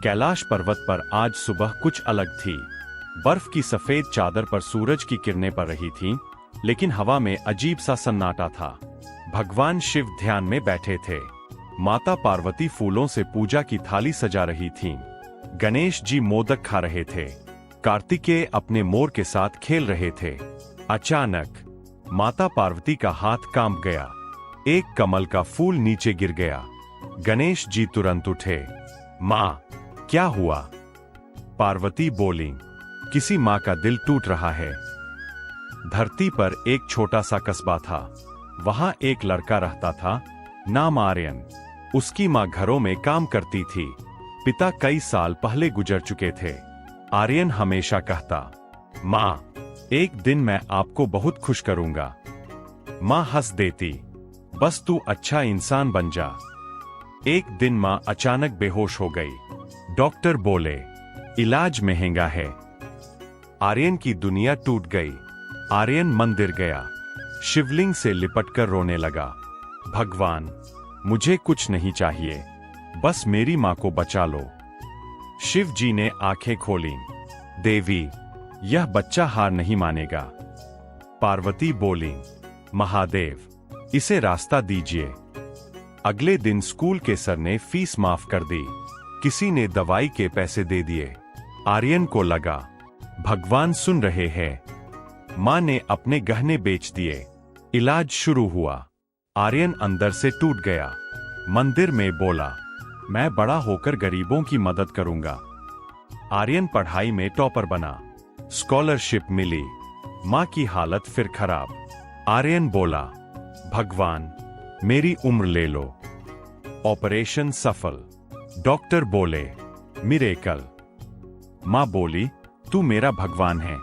कैलाश पर्वत पर आज सुबह कुछ अलग थी। बर्फ की सफेद चादर पर सूरज की किरणें पड़ रही थीं, लेकिन हवा में अजीब सा सन्नाटा था। भगवान शिव ध्यान में बैठे थे। माता पार्वती फूलों से पूजा की थाली सजा रही थीं। गणेश जी मोदक खा रहे थे। कार्तिकेय अपने मोर के साथ खेल रहे थे। अचानक माता पार्वती का हाथ कांप गया। एक कमल का फूल नीचे गिर गया। गणेश जी तुरंत उठे। माँ, क्या हुआ? पार्वती बोली, किसी माँ का दिल टूट रहा है। धरती पर एक छोटा सा कस्बा था। वहां एक लड़का रहता था, नाम आर्यन। उसकी माँ घरों में काम करती थी। पिता कई साल पहले गुजर चुके थे। आर्यन हमेशा कहता, माँ, एक दिन मैं आपको बहुत खुश करूंगा। माँ हंस देती, बस तू अच्छा इंसान बन जा। एक दिन माँ अचानक बेहोश हो गई। डॉक्टर बोले, इलाज महंगा है। आर्यन की दुनिया टूट गई। आर्यन मंदिर गया। शिवलिंग से लिपटकर रोने लगा, भगवान, मुझे कुछ नहीं चाहिए, बस मेरी मां को बचा लो। शिव जी ने आंखें खोलीं। देवी, यह बच्चा हार नहीं मानेगा। पार्वती बोली, महादेव, इसे रास्ता दीजिए। अगले दिन स्कूल के सर ने फीस माफ कर दी। किसी ने दवाई के पैसे दे दिए। आर्यन को लगा, भगवान सुन रहे हैं। मां ने अपने गहने बेच दिए। इलाज शुरू हुआ। आर्यन अंदर से टूट गया। मंदिर में बोला, मैं बड़ा होकर गरीबों की मदद करूंगा। आर्यन पढ़ाई में टॉपर बना। स्कॉलरशिप मिली। मां की हालत फिर खराब। आर्यन बोला, भगवान, मेरी उम्र ले लो। ऑपरेशन सफल। डॉक्टर बोले, मिरेकल। मां बोली, तू मेरा भगवान है।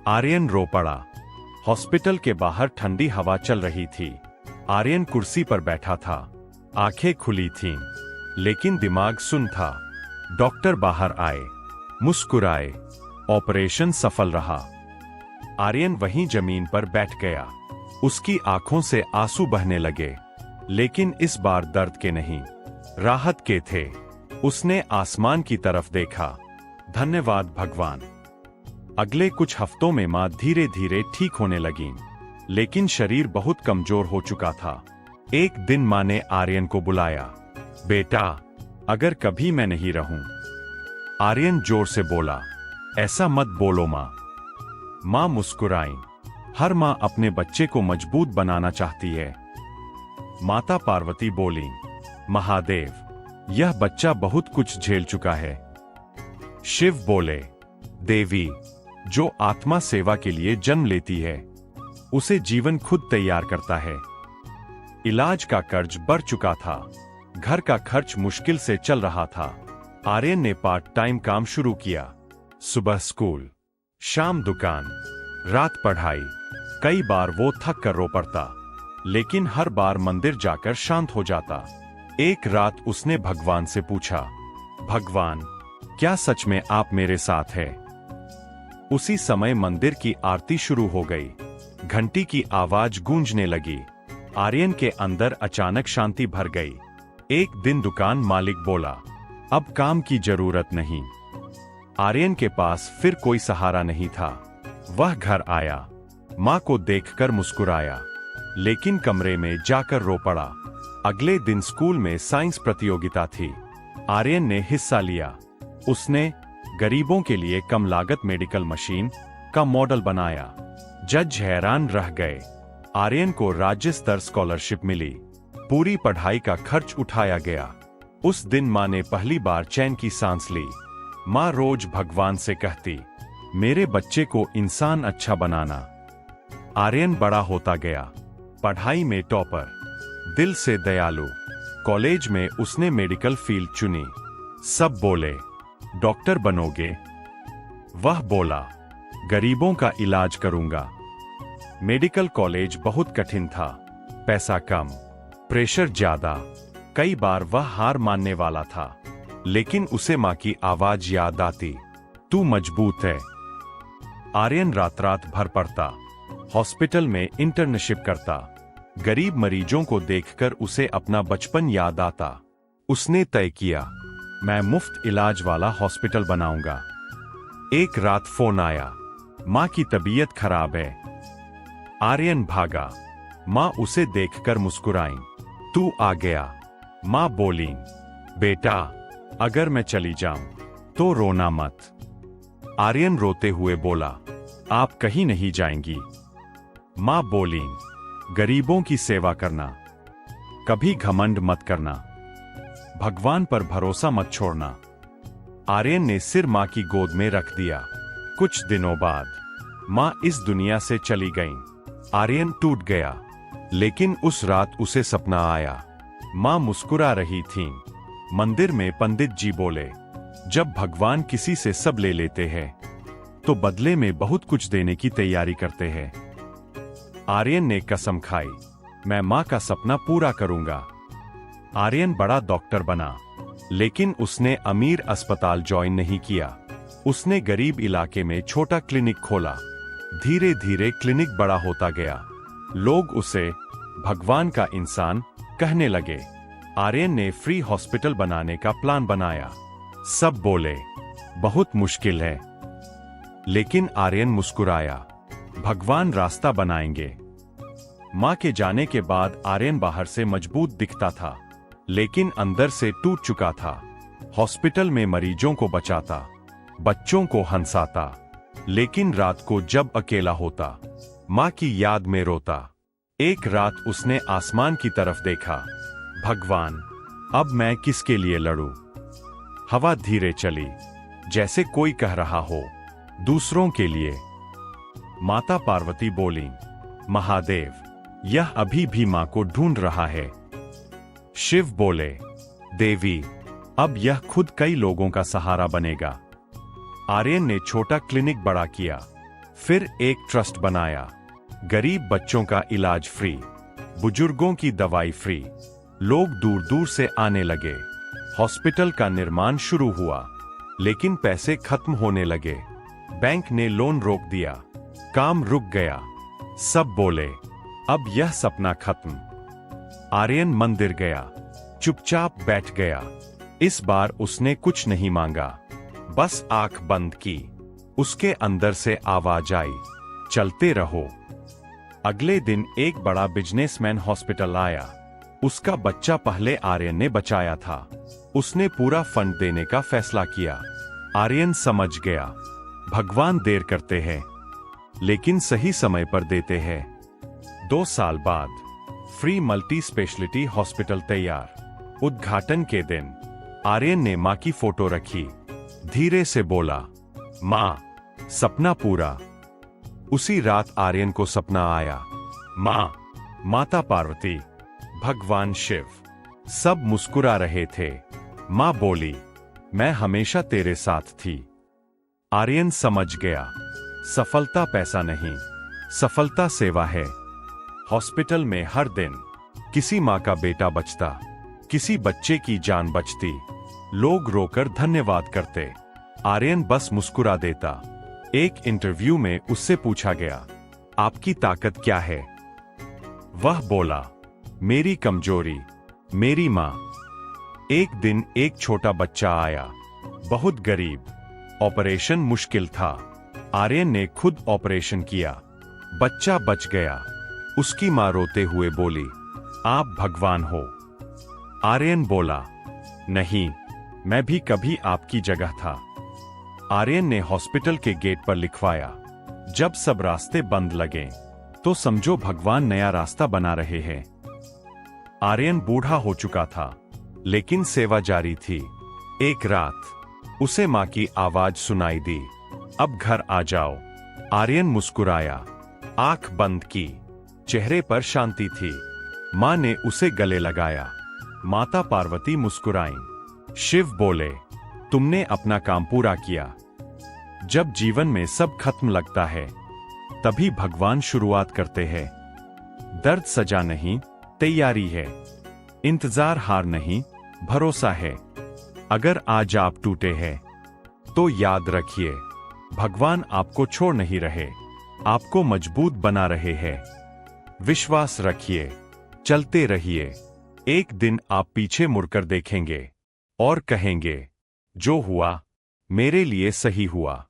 आर्यन रो पड़ा। हॉस्पिटल के बाहर ठंडी हवा चल रही थी। आर्यन कुर्सी पर बैठा था। आंखें खुली थीं, लेकिन दिमाग सुन्न था। डॉक्टर बाहर आए, मुस्कुराए। ऑपरेशन सफल रहा। आर्यन वहीं जमीन पर बैठ गया। उसकी आंखों से आंसू बहने लगे, लेकिन इस बार दर्द के नहीं, राहत के थे। उसने आसमान की तरफ देखा। धन्यवाद भगवान। अगले कुछ हफ्तों में मां धीरे धीरे ठीक होने लगीं, लेकिन शरीर बहुत कमजोर हो चुका था। एक दिन मां ने आर्यन को बुलाया, बेटा, अगर कभी मैं नहीं रहूं। आर्यन जोर से बोला, ऐसा मत बोलो मां। मां मुस्कुराईं। हर मां अपने बच्चे को मजबूत बनाना चाहती है। माता पार्वती बोली, महादेव, यह बच्चा बहुत कुछ झेल चुका है। शिव बोले, देवी, जो आत्मा सेवा के लिए जन्म लेती है, उसे जीवन खुद तैयार करता है। इलाज का कर्ज बढ़ चुका था। घर का खर्च मुश्किल से चल रहा था। आर्यन ने पार्ट टाइम काम शुरू किया। सुबह स्कूल, शाम दुकान, रात पढ़ाई। कई बार वो थक कर रो पड़ता, लेकिन हर बार मंदिर जाकर शांत हो जाता। एक रात उसने भगवान से पूछा, भगवान, क्या सच में आप मेरे साथ हैं? उसी समय मंदिर की आरती शुरू हो गई। घंटी की आवाज गूंजने लगी। आर्यन के अंदर अचानक शांति भर गई। एक दिन दुकान मालिक बोला, अब काम की जरूरत नहीं। आर्यन के पास फिर कोई सहारा नहीं था। वह घर आया। मां को देखकर मुस्कुराया, लेकिन कमरे में जाकर रो पड़ा। अगले दिन स्कूल में साइंस प्रतियोगिता थी। आर्यन ने हिस्सा लिया। उसने गरीबों के लिए कम लागत मेडिकल मशीन का मॉडल बनाया। जज हैरान रह गए। आर्यन को राज्य स्तर स्कॉलरशिप मिली। पूरी पढ़ाई का खर्च उठाया गया। उस दिन मां ने पहली बार चैन की सांस ली। मां रोज भगवान से कहती, मेरे बच्चे को इंसान अच्छा बनाना। आर्यन बड़ा होता गया। पढ़ाई में टॉपर, दिल से दयालु। कॉलेज में उसने मेडिकल फील्ड चुनी। सब बोले, डॉक्टर बनोगे? वह बोला, गरीबों का इलाज करूंगा। मेडिकल कॉलेज बहुत कठिन था। पैसा कम, प्रेशर ज्यादा। कई बार वह हार मानने वाला था, लेकिन उसे मां की आवाज याद आती, तू मजबूत है। आर्यन रात रात भर पढ़ता, हॉस्पिटल में इंटर्नशिप करता। गरीब मरीजों को देखकर उसे अपना बचपन याद आता। उसने तय किया, मैं मुफ्त इलाज वाला हॉस्पिटल बनाऊंगा। एक रात फोन आया, माँ की तबीयत खराब है। आर्यन भागा। माँ उसे देखकर मुस्कुराई। तू आ गया। माँ बोली, बेटा, अगर मैं चली जाऊं तो रोना मत। आर्यन रोते हुए बोला, आप कहीं नहीं जाएंगी। माँ बोली, गरीबों की सेवा करना, कभी घमंड मत करना, भगवान पर भरोसा मत छोड़ना। आर्यन ने सिर माँ की गोद में रख दिया। कुछ दिनों बाद माँ इस दुनिया से चली गईं। आर्यन टूट गया, लेकिन उस रात उसे सपना आया। माँ मुस्कुरा रही थीं। मंदिर में पंडित जी बोले, जब भगवान किसी से सब ले लेते हैं तो बदले में बहुत कुछ देने की तैयारी करते हैं। आर्यन ने कसम खाई, मैं माँ का सपना पूरा करूंगा। आर्यन बड़ा डॉक्टर बना, लेकिन उसने अमीर अस्पताल ज्वाइन नहीं किया। उसने गरीब इलाके में छोटा क्लिनिक खोला। धीरे धीरे क्लिनिक बड़ा होता गया। लोग उसे भगवान का इंसान कहने लगे। आर्यन ने फ्री हॉस्पिटल बनाने का प्लान बनाया। सब बोले, बहुत मुश्किल है, लेकिन आर्यन मुस्कुराया, भगवान रास्ता बनाएंगे। माँ के जाने के बाद आर्यन बाहर से मजबूत दिखता था, लेकिन अंदर से टूट चुका था। हॉस्पिटल में मरीजों को बचाता, बच्चों को हंसाता, लेकिन रात को जब अकेला होता, माँ की याद में रोता। एक रात उसने आसमान की तरफ देखा। भगवान, अब मैं किसके लिए लड़ूं? हवा धीरे चली, जैसे कोई कह रहा हो, दूसरों के लिए। माता पार्वती बोली, महादेव, यह अभी भी मां को ढूंढ रहा है। शिव बोले, देवी, अब यह खुद कई लोगों का सहारा बनेगा। आर्यन ने छोटा क्लिनिक बड़ा किया, फिर एक ट्रस्ट बनाया। गरीब बच्चों का इलाज फ्री, बुजुर्गों की दवाई फ्री। लोग दूर दूर से आने लगे। हॉस्पिटल का निर्माण शुरू हुआ, लेकिन पैसे खत्म होने लगे। बैंक ने लोन रोक दिया, काम रुक गया। सब बोले, अब यह सपना खत्म। आर्यन मंदिर गया, चुपचाप बैठ गया। इस बार उसने कुछ नहीं मांगा, बस आंख बंद की। उसके अंदर से आवाज आई, चलते रहो। अगले दिन एक बड़ा बिजनेसमैन हॉस्पिटल आया। उसका बच्चा पहले आर्यन ने बचाया था। उसने पूरा फंड देने का फैसला किया। आर्यन समझ गया, भगवान देर करते हैं, लेकिन सही समय पर देते हैं। 2 साल बाद फ्री मल्टी स्पेशलिटी हॉस्पिटल तैयार। उद्घाटन के दिन आर्यन ने मां की फोटो रखी। धीरे से बोला, मां, सपना पूरा। उसी रात आर्यन को सपना आया। मां, माता पार्वती, भगवान शिव, सब मुस्कुरा रहे थे। मां बोली, मैं हमेशा तेरे साथ थी। आर्यन समझ गया, सफलता पैसा नहीं, सफलता सेवा है। हॉस्पिटल में हर दिन किसी मां का बेटा बचता, किसी बच्चे की जान बचती। लोग रोकर धन्यवाद करते, आर्यन बस मुस्कुरा देता। एक इंटरव्यू में उससे पूछा गया, आपकी ताकत क्या है? वह बोला, मेरी कमजोरी, मेरी मां। एक दिन एक छोटा बच्चा आया, बहुत गरीब। ऑपरेशन मुश्किल था। आर्यन ने खुद ऑपरेशन किया। बच्चा बच गया। उसकी मां रोते हुए बोली, आप भगवान हो। आर्यन बोला, नहीं, मैं भी कभी आपकी जगह था। आर्यन ने हॉस्पिटल के गेट पर लिखवाया, जब सब रास्ते बंद लगे तो समझो भगवान नया रास्ता बना रहे हैं। आर्यन बूढ़ा हो चुका था, लेकिन सेवा जारी थी। एक रात उसे मां की आवाज सुनाई दी, अब घर आ जाओ। आर्यन मुस्कुराया, आंख बंद की। चेहरे पर शांति थी। मां ने उसे गले लगाया। माता पार्वती मुस्कुराईं। शिव बोले, तुमने अपना काम पूरा किया। जब जीवन में सब खत्म लगता है, तभी भगवान शुरुआत करते हैं। दर्द सजा नहीं, तैयारी है। इंतजार हार नहीं, भरोसा है। अगर आज आप टूटे हैं, तो याद रखिए, भगवान आपको छोड़ नहीं रहे, आपको मजबूत बना रहे हैं। विश्वास रखिए, चलते रहिए। एक दिन आप पीछे मुड़कर देखेंगे और कहेंगे, जो हुआ मेरे लिए सही हुआ।